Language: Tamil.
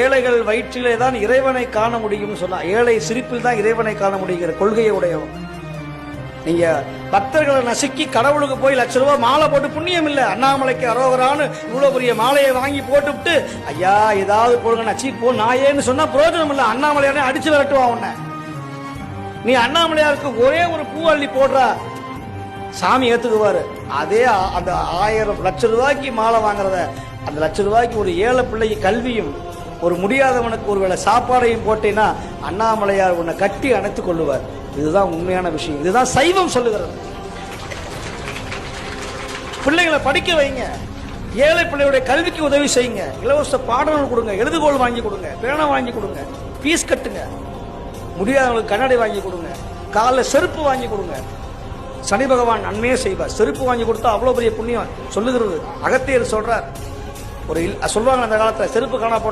ஏழைகள் வயிற்றிலே தான் இறைவனை காண முடியும் சொன்னா, ஏழை சிரிப்பில் தான் இறைவனை காண முடிகிற கொள்கையை உடையவன். நீங்க பக்தர்களை நசுக்கி கடவுளுக்கு போய் ₹1,00,000 மாலை போட்டு புண்ணியம் இல்ல. அண்ணாமலைக்கு அரோகரான்னு இவ்வளவு பெரிய மாலையை வாங்கி போட்டுவிட்டு ஐயா ஏதாவது போடுங்க நச்சி போ நாயேன்னு சொன்னா பிரயோஜனம் இல்ல. அண்ணாமலையாரே அடிச்சு விரட்டுவான் உன்னை. நீ அண்ணாமலையாருக்கு ஒரே ஒரு பூ அள்ளி போடுற சாமி ஏத்துக்குவாரு. அதே அந்த 1000 லட்சம் ரூபாய்க்கு மாலை வாங்குறத அந்த ₹1,00,000 ஒரு ஏழை பிள்ளைக்கு கல்வியும் ஒரு முடியாதவனுக்கு ஒருவேளை சாப்பாடையும் போட்டேன்னா அண்ணாமலையார் உன்னை கட்டி அணைத்துக் கொள்ளுவார். இதுதான் உண்மையான விஷயம். இதுதான் சைவம் சொல்லுகிறது. பிள்ளைகளை படிக்க வைங்க, ஏழை பிள்ளையுடைய கல்விக்கு உதவி செய்யுங்க, இலவச பாடங்கள் கொடுங்க, எழுதுகோள் வாங்கி கொடுங்க, பேனா வாங்கி கொடுங்க, பீஸ் கட்டுங்க, முடியாதவங்களுக்கு கண்ணாடி வாங்கி கொடுங்க, காலில் செருப்பு வாங்கி கொடுங்க. சனி பகவான் நன்மையே செய்வார். செருப்பு வாங்கி கொடுத்தா அவ்வளவு பெரிய புண்ணியம் சொல்லுகிறது. அகத்தியர் சொல்றார். சொல்லுவாங்க அந்த காலத்துல செருப்பு காணா